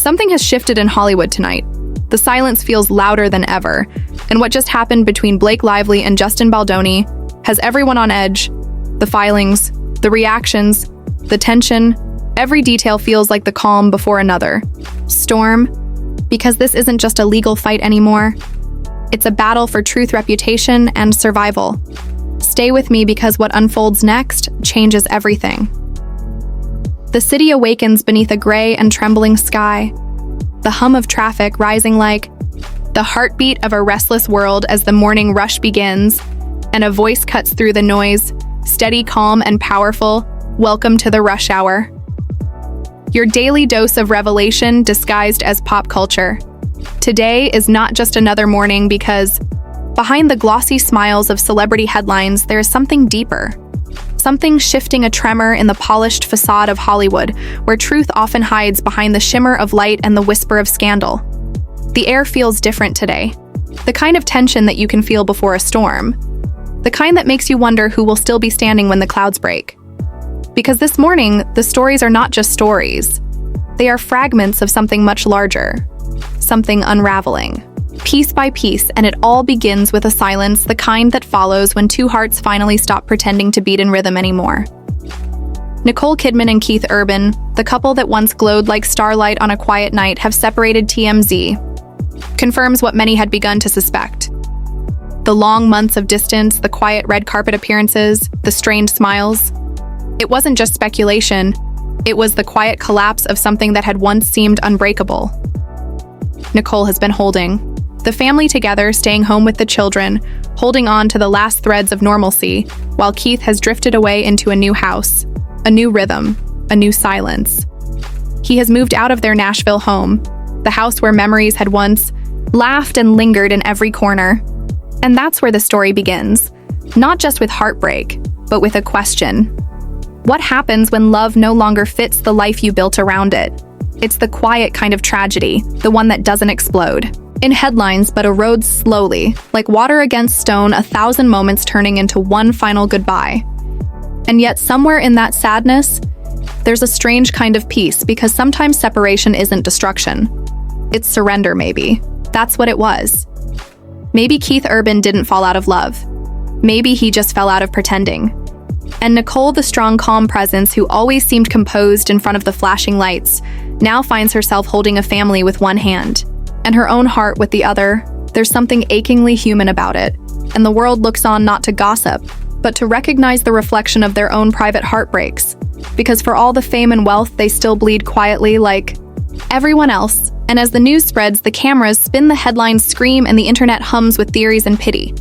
Something has shifted in Hollywood tonight. The silence feels louder than ever, and what just happened between Blake Lively and Justin Baldoni has everyone on edge. The filings, the reactions, the tension, every detail feels like the calm before another storm, because this isn't just a legal fight anymore. It's a battle for truth, reputation, and survival. Stay with me because what unfolds next changes everything. The city awakens beneath a gray and trembling sky, the hum of traffic rising like the heartbeat of a restless world as the morning rush begins, and a voice cuts through the noise, steady, calm, and powerful. Welcome to the rush hour. Your daily dose of revelation disguised as pop culture. Today is not just another morning because behind the glossy smiles of celebrity headlines, there is something deeper. Something shifting, a tremor in the polished facade of Hollywood, where truth often hides behind the shimmer of light and the whisper of scandal. The air feels different today. The kind of tension that you can feel before a storm. The kind that makes you wonder who will still be standing when the clouds break. Because this morning, the stories are not just stories. They are fragments of something much larger. Something unraveling. Piece by piece, and it all begins with a silence, the kind that follows when two hearts finally stop pretending to beat in rhythm anymore. Nicole Kidman and Keith Urban, the couple that once glowed like starlight on a quiet night, have separated. TMZ confirms what many had begun to suspect. The long months of distance, the quiet red carpet appearances, the strained smiles. It wasn't just speculation, it was the quiet collapse of something that had once seemed unbreakable. Nicole has been holding the family together, staying home with the children, holding on to the last threads of normalcy, while Keith has drifted away into a new house, a new rhythm, a new silence. He has moved out of their Nashville home, the house where memories had once laughed and lingered in every corner. And that's where the story begins, not just with heartbreak, but with a question. What happens when love no longer fits the life you built around it? It's the quiet kind of tragedy, the one that doesn't explode in headlines but erodes slowly, like water against stone, 1,000 moments turning into one final goodbye. And yet somewhere in that sadness, there's a strange kind of peace, because sometimes separation isn't destruction. It's surrender, maybe. That's what it was. Maybe Keith Urban didn't fall out of love. Maybe he just fell out of pretending. And Nicole, the strong, calm presence who always seemed composed in front of the flashing lights, now finds herself holding a family with one hand and her own heart with the other. There's something achingly human about it, and the world looks on not to gossip, but to recognize the reflection of their own private heartbreaks, because for all the fame and wealth, they still bleed quietly like everyone else. And as the news spreads, the cameras spin, the headlines scream, and the internet hums with theories and pity.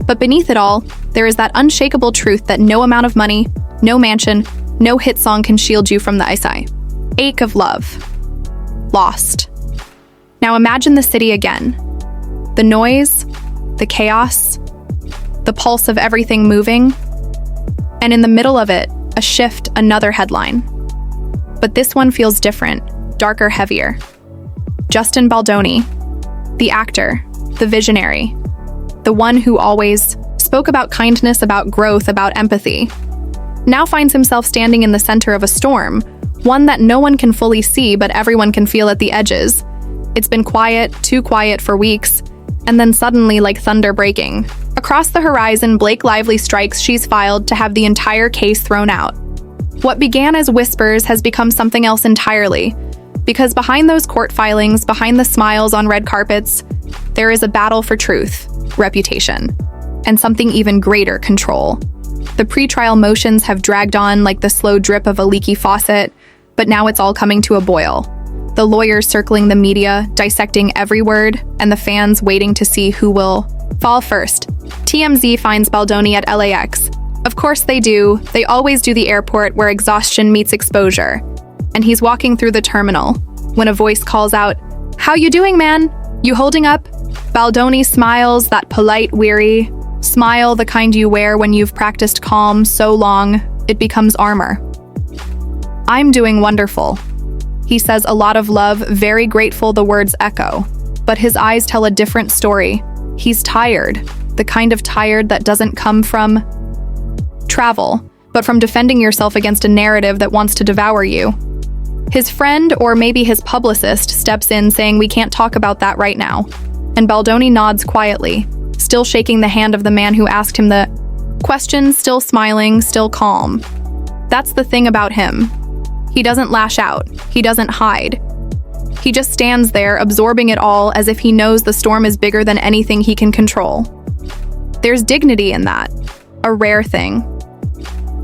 But beneath it all, there is that unshakable truth that no amount of money, no mansion, no hit song can shield you from the ache of love. Lost. Now imagine the city again. The noise, the chaos, the pulse of everything moving, and in the middle of it, a shift, another headline. But this one feels different, darker, heavier. Justin Baldoni, the actor, the visionary, the one who always spoke about kindness, about growth, about empathy, now finds himself standing in the center of a storm, one that no one can fully see, but everyone can feel at the edges. It's been quiet, too quiet for weeks, and then suddenly, like thunder breaking. Across the horizon, Blake Lively strikes. She's filed to have the entire case thrown out. What began as whispers has become something else entirely, because behind those court filings, behind the smiles on red carpets, there is a battle for truth, reputation, and something even greater, control. The pretrial motions have dragged on like the slow drip of a leaky faucet, but now it's all coming to a boil. The lawyers circling the media, dissecting every word, and the fans waiting to see who will fall first. TMZ finds Baldoni at LAX. Of course they do. They always do, the airport where exhaustion meets exposure. And he's walking through the terminal when a voice calls out, "How you doing, man? You holding up?" Baldoni smiles, that polite, weary smile, the kind you wear when you've practiced calm so long it becomes armor. "I'm doing wonderful." He says, a lot of love, very grateful, the words echo. But his eyes tell a different story. He's tired, the kind of tired that doesn't come from travel, but from defending yourself against a narrative that wants to devour you. His friend, or maybe his publicist, steps in saying we can't talk about that right now. And Baldoni nods quietly, still shaking the hand of the man who asked him the question, still smiling, still calm. That's the thing about him. He doesn't lash out. He doesn't hide. He just stands there, absorbing it all as if he knows the storm is bigger than anything he can control. There's dignity in that, a rare thing.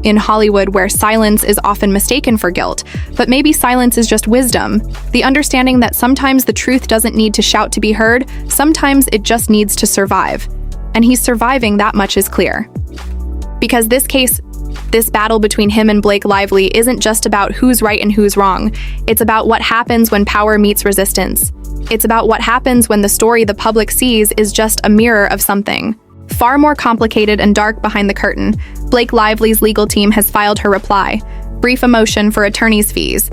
In Hollywood, where silence is often mistaken for guilt, but maybe silence is just wisdom, the understanding that sometimes the truth doesn't need to shout to be heard, sometimes it just needs to survive. And he's surviving, that much is clear. Because this case, this battle between him and Baldoni-Lively isn't just about who's right and who's wrong. It's about what happens when power meets resistance. It's about what happens when the story the public sees is just a mirror of something far more complicated and dark behind the curtain. Baldoni-Lively's legal team has filed her reply. Brief a motion for attorney's fees.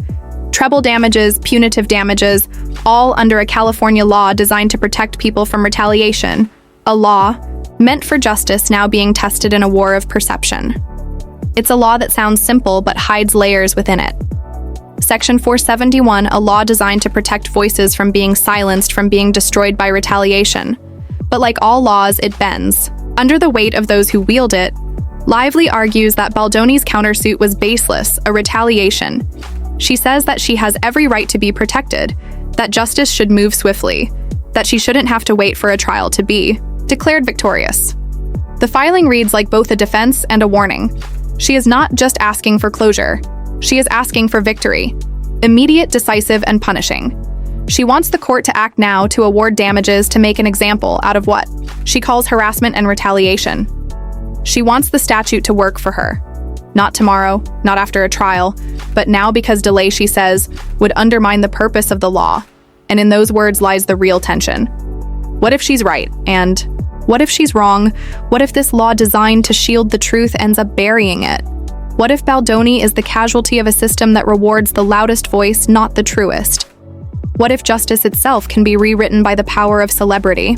Treble damages, punitive damages, all under a California law designed to protect people from retaliation. A law meant for justice now being tested in a war of perception. It's a law that sounds simple but hides layers within it. Section 471, a law designed to protect voices from being silenced, from being destroyed by retaliation. But like all laws, it bends. Under the weight of those who wield it, Lively argues that Baldoni's countersuit was baseless, a retaliation. She says that she has every right to be protected, that justice should move swiftly, that she shouldn't have to wait for a trial to be declared victorious. The filing reads like both a defense and a warning. She is not just asking for closure. She is asking for victory, immediate, decisive, and punishing. She wants the court to act now to award damages to make an example out of what she calls harassment and retaliation. She wants the statute to work for her. Not tomorrow, not after a trial, but now, because delay, she says, would undermine the purpose of the law. And in those words lies the real tension. What if she's right? And what if she's wrong? What if this law designed to shield the truth ends up burying it? What if Baldoni is the casualty of a system that rewards the loudest voice, not the truest? What if justice itself can be rewritten by the power of celebrity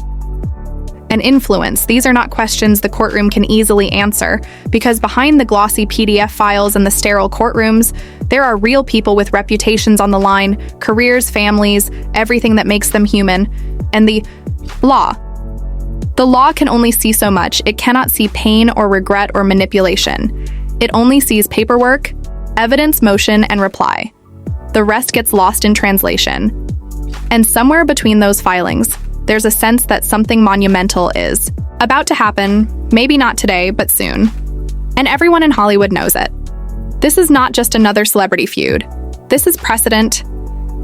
and influence? These are not questions the courtroom can easily answer, because behind the glossy PDF files and the sterile courtrooms, there are real people with reputations on the line, careers, families, everything that makes them human. And the law can only see so much. It cannot see pain or regret or manipulation. It only sees paperwork, evidence, motion, and reply. The rest gets lost in translation. And somewhere between those filings, there's a sense that something monumental is about to happen, maybe not today, but soon. And everyone in Hollywood knows it. This is not just another celebrity feud. This is precedent.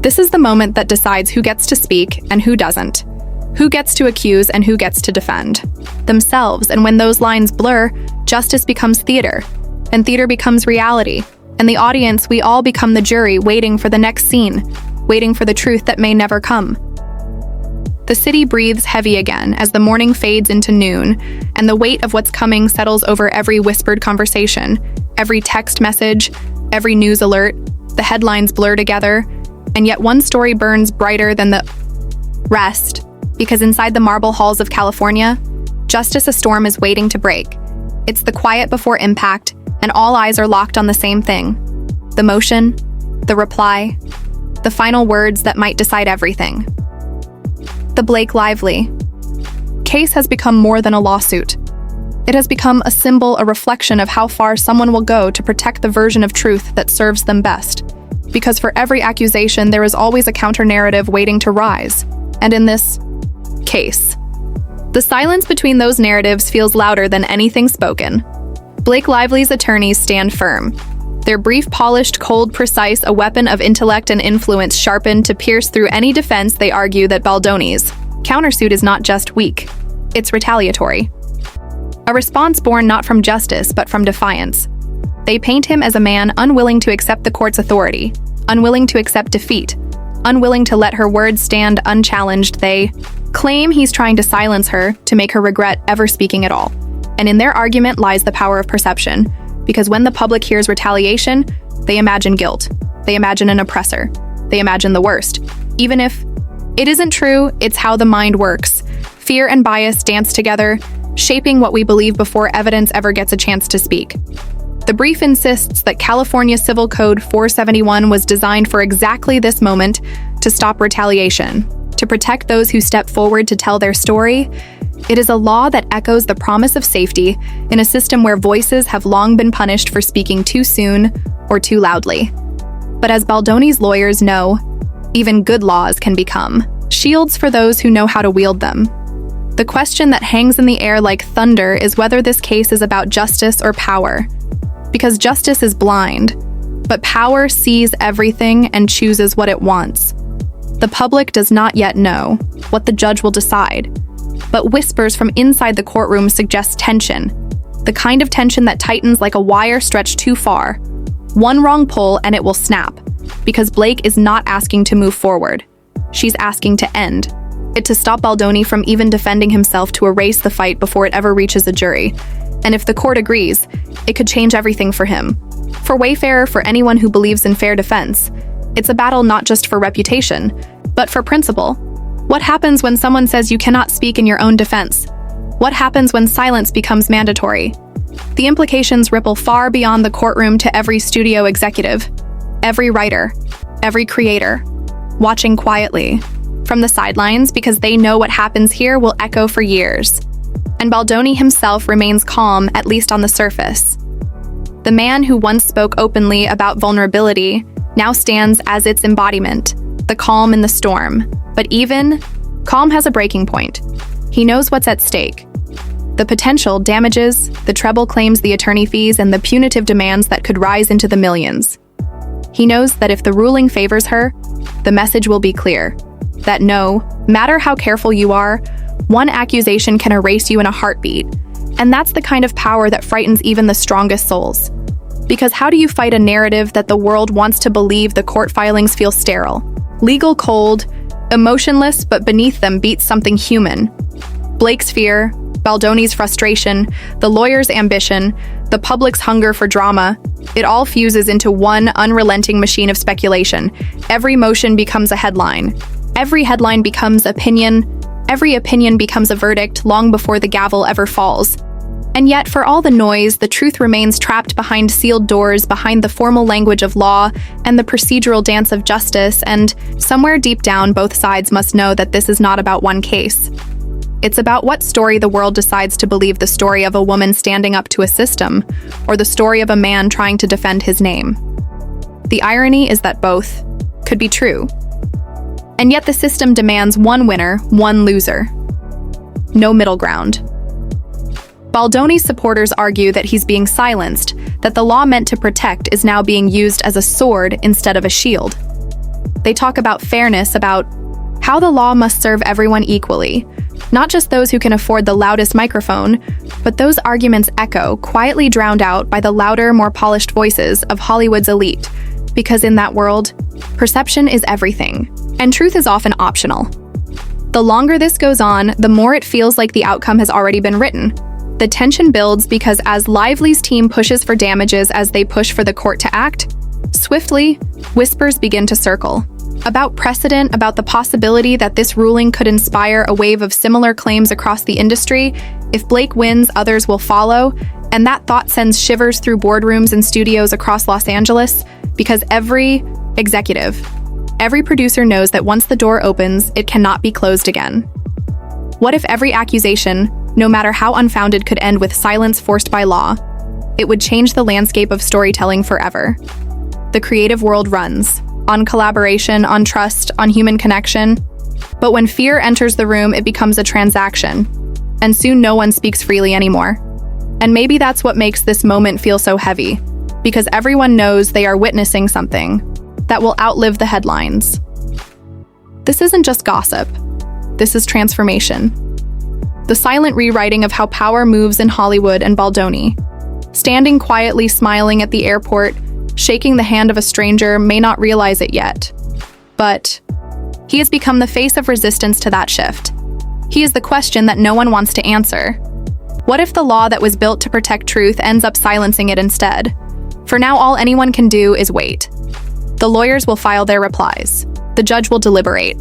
This is the moment that decides who gets to speak and who doesn't, who gets to accuse and who gets to defend themselves. And when those lines blur, justice becomes theater, and theater becomes reality. And the audience, we all become the jury, waiting for the next scene, waiting for the truth that may never come. The city breathes heavy again as the morning fades into noon, and the weight of what's coming settles over every whispered conversation, every text message, every news alert. The headlines blur together, and yet one story burns brighter than the rest, because inside the marble halls of California, justice, a storm is waiting to break. It's the quiet before impact, and all eyes are locked on the same thing: the motion, the reply, the final words that might decide everything. The Baldoni-Lively case has become more than a lawsuit. It has become a symbol, a reflection of how far someone will go to protect the version of truth that serves them best. Because for every accusation, there is always a counter-narrative waiting to rise. And in this case, the silence between those narratives feels louder than anything spoken. Baldoni-Lively's attorneys stand firm. Their brief, polished, cold, precise, a weapon of intellect and influence sharpened to pierce through any defense. They argue that Baldoni's countersuit is not just weak, it's retaliatory. A response born not from justice, but from defiance. They paint him as a man unwilling to accept the court's authority, unwilling to accept defeat, unwilling to let her words stand unchallenged. They claim he's trying to silence her, to make her regret ever speaking at all. And in their argument lies the power of perception, because when the public hears retaliation, they imagine guilt, they imagine an oppressor, they imagine the worst. Even if it isn't true, it's how the mind works. Fear and bias dance together, shaping what we believe before evidence ever gets a chance to speak. The brief insists that California Civil Code 471 was designed for exactly this moment, to stop retaliation, to protect those who step forward to tell their story. It is a law that echoes the promise of safety in a system where voices have long been punished for speaking too soon or too loudly. But as Baldoni's lawyers know, even good laws can become shields for those who know how to wield them. The question that hangs in the air like thunder is whether this case is about justice or power. Because justice is blind, but power sees everything and chooses what it wants. The public does not yet know what the judge will decide, but whispers from inside the courtroom suggest tension, the kind of tension that tightens like a wire stretched too far. One wrong pull and it will snap, because Blake is not asking to move forward. She's asking to end it, to stop Baldoni from even defending himself, to erase the fight before it ever reaches a jury. And if the court agrees, it could change everything for him. For Wayfarer, for anyone who believes in fair defense, it's a battle not just for reputation, but for principle. What happens when someone says you cannot speak in your own defense? What happens when silence becomes mandatory? The implications ripple far beyond the courtroom to every studio executive, every writer, every creator, watching quietly from the sidelines, because they know what happens here will echo for years. And Baldoni himself remains calm, at least on the surface. The man who once spoke openly about vulnerability now stands as its embodiment, the calm in the storm. But even calm has a breaking point. He knows what's at stake. The potential damages, the treble claims, the attorney fees, and the punitive demands that could rise into the millions. He knows that if the ruling favors her, the message will be clear. That no matter how careful you are, one accusation can erase you in a heartbeat. And that's the kind of power that frightens even the strongest souls. Because how do you fight a narrative that the world wants to believe? The court filings feel sterile, legal, cold, emotionless, but beneath them beats something human. Blake's fear, Baldoni's frustration, the lawyer's ambition, the public's hunger for drama, it all fuses into one unrelenting machine of speculation. Every motion becomes a headline. Every headline becomes opinion. Every opinion becomes a verdict long before the gavel ever falls. And yet, for all the noise, the truth remains trapped behind sealed doors, behind the formal language of law and the procedural dance of justice, and somewhere deep down, both sides must know that this is not about one case. It's about what story the world decides to believe: the story of a woman standing up to a system, or the story of a man trying to defend his name. The irony is that both could be true. And yet the system demands one winner, one loser. No middle ground. Baldoni's supporters argue that he's being silenced, that the law meant to protect is now being used as a sword instead of a shield. They talk about fairness, about how the law must serve everyone equally, not just those who can afford the loudest microphone, but those arguments echo, quietly drowned out by the louder, more polished voices of Hollywood's elite, because in that world, perception is everything, and truth is often optional. The longer this goes on, the more it feels like the outcome has already been written. The tension builds because as Lively's team pushes for damages, as they push for the court to act, swiftly, whispers begin to circle. About precedent, about the possibility that this ruling could inspire a wave of similar claims across the industry. If Blake wins, others will follow, and that thought sends shivers through boardrooms and studios across Los Angeles, because every executive, every producer knows that once the door opens, it cannot be closed again. What if every accusation, no matter how unfounded, could end with silence forced by law? It would change the landscape of storytelling forever. The creative world runs on collaboration, on trust, on human connection. But when fear enters the room, it becomes a transaction, and soon no one speaks freely anymore. And maybe that's what makes this moment feel so heavy, because everyone knows they are witnessing something that will outlive the headlines. This isn't just gossip. This is transformation. The silent rewriting of how power moves in Hollywood. And Baldoni, standing quietly, smiling at the airport, shaking the hand of a stranger, may not realize it yet. But he has become the face of resistance to that shift. He is the question that no one wants to answer. What if the law that was built to protect truth ends up silencing it instead? For now, all anyone can do is wait. The lawyers will file their replies. The judge will deliberate.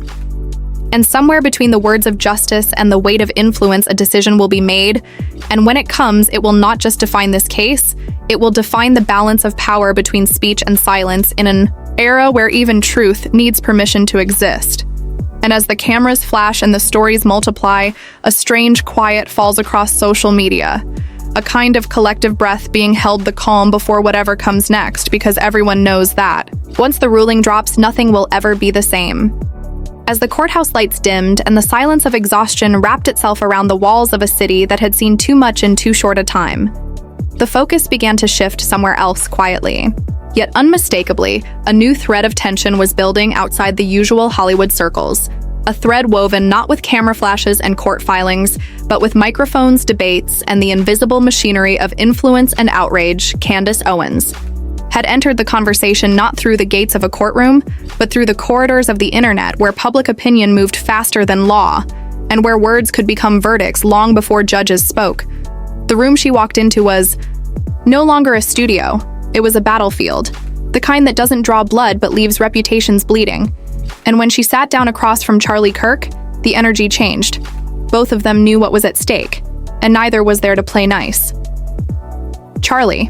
And somewhere between the words of justice and the weight of influence, a decision will be made. And when it comes, it will not just define this case, it will define the balance of power between speech and silence in an era where even truth needs permission to exist. And as the cameras flash and the stories multiply, a strange quiet falls across social media. A kind of collective breath being held the calm before whatever comes next, because everyone knows that once the ruling drops, nothing will ever be the same. As the courthouse lights dimmed and the silence of exhaustion wrapped itself around the walls of a city that had seen too much in too short a time, the focus began to shift somewhere else quietly. Yet unmistakably, a new thread of tension was building outside the usual Hollywood circles. A thread woven not with camera flashes and court filings, but with microphones, debates, and the invisible machinery of influence and outrage. Candace Owens had entered the conversation not through the gates of a courtroom, but through the corridors of the internet, where public opinion moved faster than law, and where words could become verdicts long before judges spoke. The room she walked into was no longer a studio, it was a battlefield, the kind that doesn't draw blood but leaves reputations bleeding. And when she sat down across from Charlie Kirk, the energy changed. Both of them knew what was at stake, and neither was there to play nice. Charlie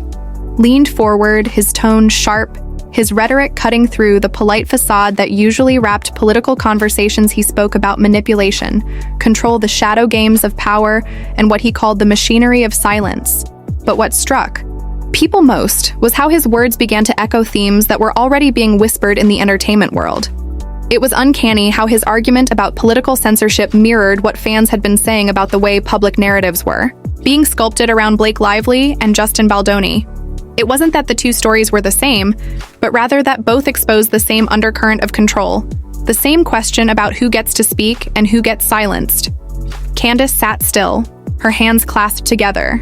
leaned forward, his tone sharp, his rhetoric cutting through the polite facade that usually wrapped political conversations. He spoke about manipulation, control, the shadow games of power, and what he called the machinery of silence. But what struck people most was how his words began to echo themes that were already being whispered in the entertainment world. It was uncanny how his argument about political censorship mirrored what fans had been saying about the way public narratives were being sculpted around Blake Lively and Justin Baldoni. It wasn't that the two stories were the same, but rather that both exposed the same undercurrent of control, the same question about who gets to speak and who gets silenced. Candace sat still, her hands clasped together,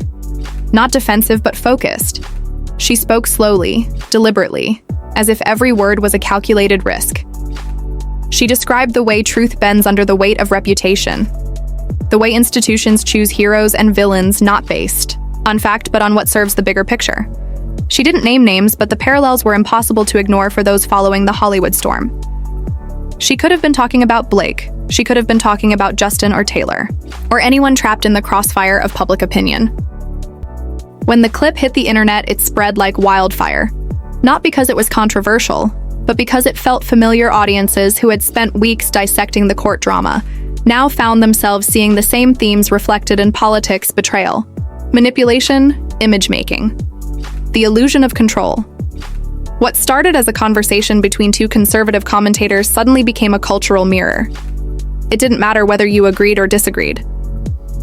not defensive but focused. She spoke slowly, deliberately, as if every word was a calculated risk. She described the way truth bends under the weight of reputation, the way institutions choose heroes and villains not based on fact but on what serves the bigger picture. She didn't name names, but the parallels were impossible to ignore for those following the Hollywood storm. She could have been talking about Blake, she could have been talking about Justin or Taylor, or anyone trapped in the crossfire of public opinion. When the clip hit the internet, it spread like wildfire, not because it was controversial, but because it felt familiar. Audiences who had spent weeks dissecting the court drama now found themselves seeing the same themes reflected in politics: betrayal, manipulation, image-making, the illusion of control. What started as a conversation between two conservative commentators suddenly became a cultural mirror. It didn't matter whether you agreed or disagreed.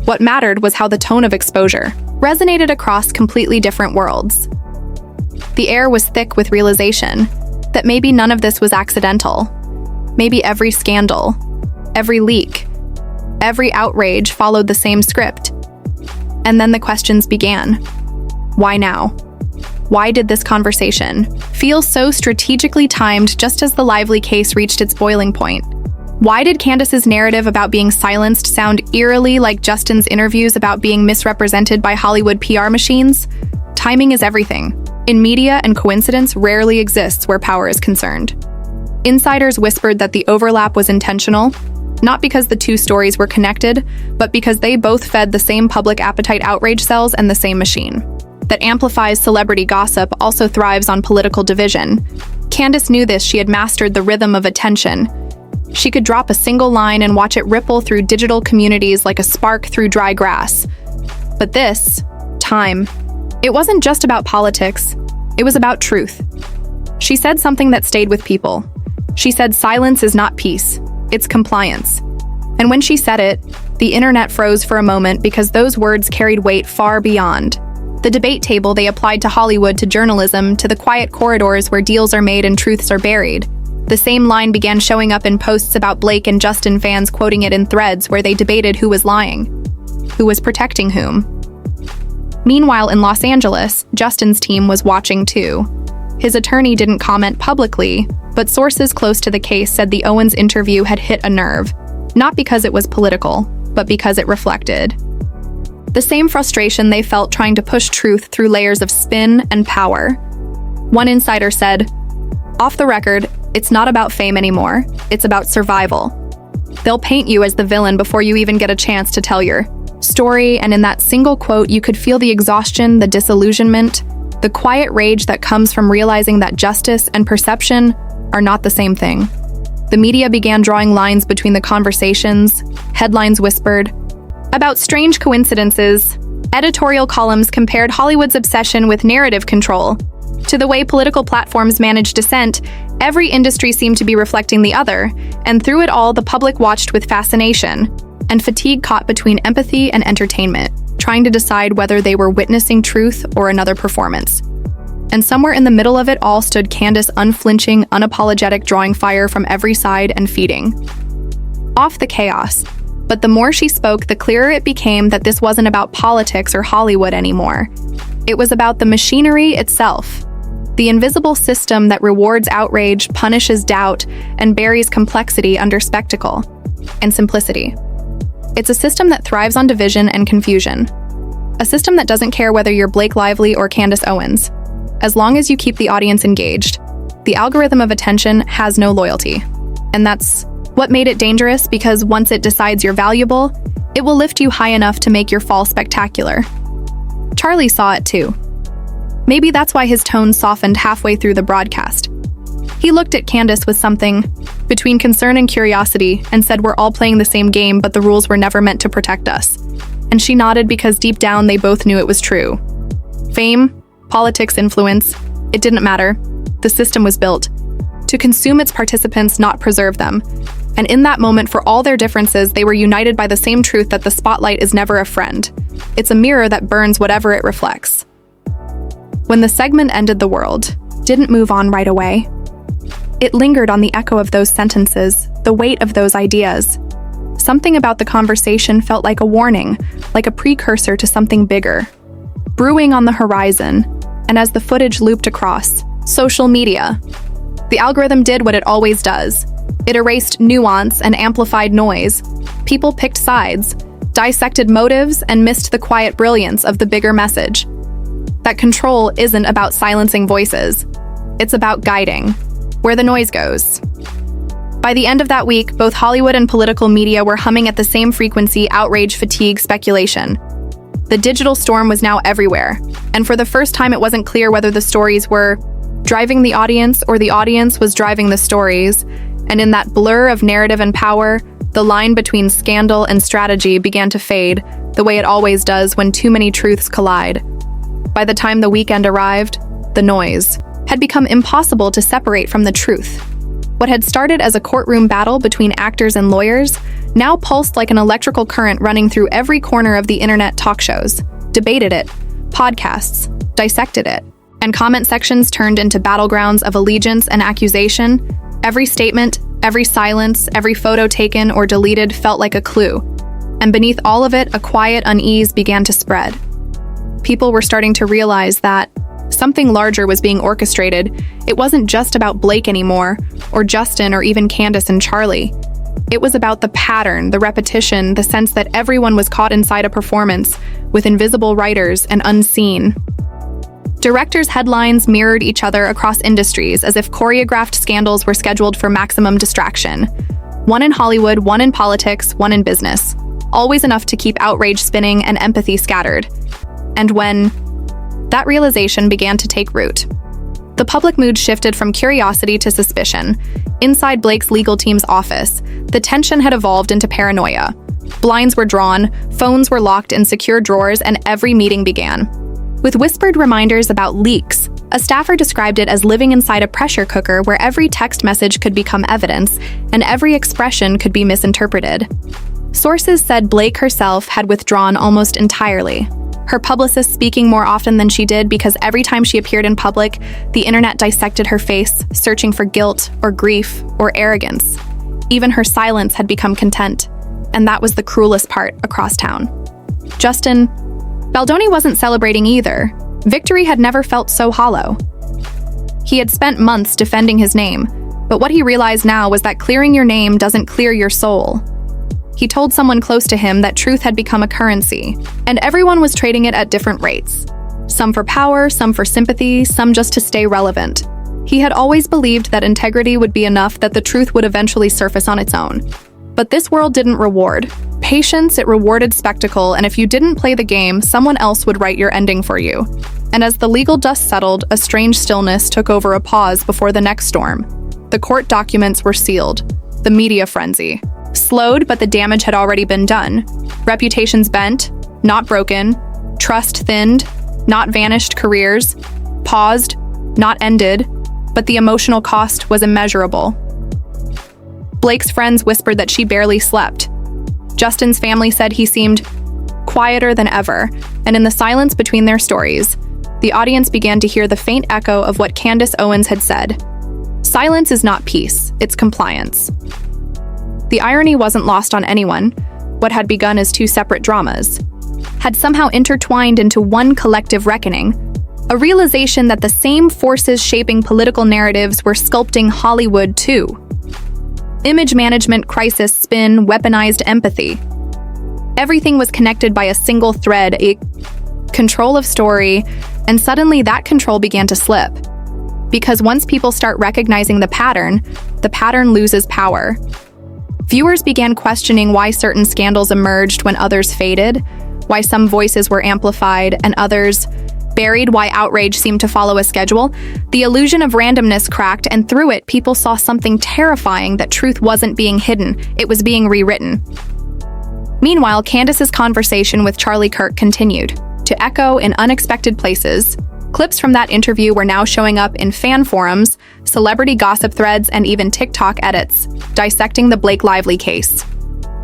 What mattered was how the tone of exposure resonated across completely different worlds. The air was thick with realization that maybe none of this was accidental. Maybe every scandal, every leak, every outrage followed the same script. And then the questions began. Why now? Why did this conversation feel so strategically timed just as the Lively case reached its boiling point? Why did Candace's narrative about being silenced sound eerily like Justin's interviews about being misrepresented by Hollywood PR machines? Timing is everything in media, and coincidence rarely exists where power is concerned. Insiders whispered that the overlap was intentional, not because the two stories were connected, but because they both fed the same public appetite outrage cells, and the same machine that amplifies celebrity gossip also thrives on political division. Candace knew this. She had mastered the rhythm of attention. She could drop a single line and watch it ripple through digital communities like a spark through dry grass. But this time, it wasn't just about politics, it was about truth. She said something that stayed with people. She said silence is not peace, it's compliance. And when she said it, the internet froze for a moment, because those words carried weight far beyond the debate table. They applied to Hollywood, to journalism, to the quiet corridors where deals are made and truths are buried. The same line began showing up in posts about Blake and Justin, fans quoting it in threads where they debated who was lying, who was protecting whom. Meanwhile, in Los Angeles, Justin's team was watching too. His attorney didn't comment publicly, but sources close to the case said the Owens interview had hit a nerve, not because it was political, but because it reflected the same frustration they felt trying to push truth through layers of spin and power. One insider said, "Off the record, it's not about fame anymore, it's about survival." They'll paint you as the villain before you even get a chance to tell your story, and in that single quote, you could feel the exhaustion, the disillusionment, the quiet rage that comes from realizing that justice and perception are not the same thing. The media began drawing lines between the conversations, headlines whispered about strange coincidences. Editorial columns compared Hollywood's obsession with narrative control to the way political platforms manage dissent. Every industry seemed to be reflecting the other, and through it all, the public watched with fascination and fatigue caught between empathy and entertainment, trying to decide whether they were witnessing truth or another performance. And somewhere in the middle of it all stood Candace, unflinching, unapologetic, drawing fire from every side and feeding off the chaos. But the more she spoke, the clearer it became that this wasn't about politics or Hollywood anymore. It was about the machinery itself, the invisible system that rewards outrage, punishes doubt, and buries complexity under spectacle and simplicity. It's a system that thrives on division and confusion. A system that doesn't care whether you're Blake Lively or Candace Owens. As long as you keep the audience engaged, the algorithm of attention has no loyalty. And that's what made it dangerous, because once it decides you're valuable, it will lift you high enough to make your fall spectacular. Charlie saw it too. Maybe that's why his tone softened halfway through the broadcast. He looked at Candace with something between concern and curiosity and said, "We're all playing the same game, but the rules were never meant to protect us." And she nodded, because deep down they both knew it was true. Fame, politics, influence, it didn't matter. The system was built to consume its participants, not preserve them. And in that moment, for all their differences, they were united by the same truth that the spotlight is never a friend. It's a mirror that burns whatever it reflects. When the segment ended, the world didn't move on right away. It lingered on the echo of those sentences, the weight of those ideas. Something about the conversation felt like a warning, like a precursor to something bigger, brewing on the horizon. And as the footage looped across social media, the algorithm did what it always does. It erased nuance and amplified noise. People picked sides, dissected motives, and missed the quiet brilliance of the bigger message. That control isn't about silencing voices. It's about guiding where the noise goes. By the end of that week, both Hollywood and political media were humming at the same frequency: outrage, fatigue, speculation. The digital storm was now everywhere, and for the first time it wasn't clear whether the stories were driving the audience or the audience was driving the stories. And in that blur of narrative and power, the line between scandal and strategy began to fade, the way it always does when too many truths collide. By the time the weekend arrived, the noise had become impossible to separate from the truth. What had started as a courtroom battle between actors and lawyers now pulsed like an electrical current running through every corner of the internet. Talk shows debated it, podcasts dissected it, and comment sections turned into battlegrounds of allegiance and accusation. Every statement, every silence, every photo taken or deleted felt like a clue. And beneath all of it, a quiet unease began to spread. People were starting to realize that something larger was being orchestrated. It wasn't just about Blake anymore, or Justin, or even Candace and Charlie. It was about the pattern, the repetition, the sense that everyone was caught inside a performance, with invisible writers and unseen directors. Headlines mirrored each other across industries, as if choreographed scandals were scheduled for maximum distraction. One in Hollywood, one in politics, one in business. Always enough to keep outrage spinning and empathy scattered. And when that realization began to take root, the public mood shifted from curiosity to suspicion. Inside Blake's legal team's office, the tension had evolved into paranoia. Blinds were drawn, phones were locked in secure drawers, and every meeting began with whispered reminders about leaks. A staffer described it as living inside a pressure cooker where every text message could become evidence and every expression could be misinterpreted. Sources said Blake herself had withdrawn almost entirely, her publicist speaking more often than she did because every time she appeared in public, the internet dissected her face, searching for guilt or grief or arrogance. Even her silence had become content, and that was the cruelest part across town. Justin Baldoni wasn't celebrating either. Victory had never felt so hollow. He had spent months defending his name, but what he realized now was that clearing your name doesn't clear your soul. He told someone close to him that truth had become a currency, and everyone was trading it at different rates. Some for power, some for sympathy, some just to stay relevant. He had always believed that integrity would be enough, that the truth would eventually surface on its own. But this world didn't reward patience, it rewarded spectacle, and if you didn't play the game, someone else would write your ending for you. And as the legal dust settled, a strange stillness took over a pause before the next storm. The court documents were sealed. The media frenzy. Slowed, but the damage had already been done. Reputations bent, not broken. Trust thinned, not vanished careers. Paused, not ended, but the emotional cost was immeasurable. Blake's friends whispered that she barely slept. Justin's family said he seemed quieter than ever, and in the silence between their stories, the audience began to hear the faint echo of what Candace Owens had said. Silence is not peace, it's compliance. The irony wasn't lost on anyone. What had begun as two separate dramas had somehow intertwined into one collective reckoning, a realization that the same forces shaping political narratives were sculpting Hollywood too. Image management, crisis, spin, weaponized empathy. Everything was connected by a single thread, a control of story, and suddenly that control began to slip. Because once people start recognizing the pattern loses power. Viewers began questioning why certain scandals emerged when others faded, why some voices were amplified and others buried, why outrage seemed to follow a schedule. The illusion of randomness cracked, and through it, people saw something terrifying: that truth wasn't being hidden, it was being rewritten. Meanwhile, Candace's conversation with Charlie Kirk continued to echo in unexpected places. Clips from that interview were now showing up in fan forums, celebrity gossip threads, and even TikTok edits, dissecting the Blake-Lively case.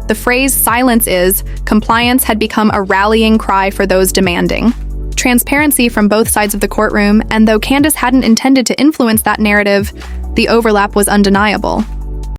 The phrase "silence is compliance" had become a rallying cry for those demanding transparency from both sides of the courtroom, and though Candace hadn't intended to influence that narrative, the overlap was undeniable.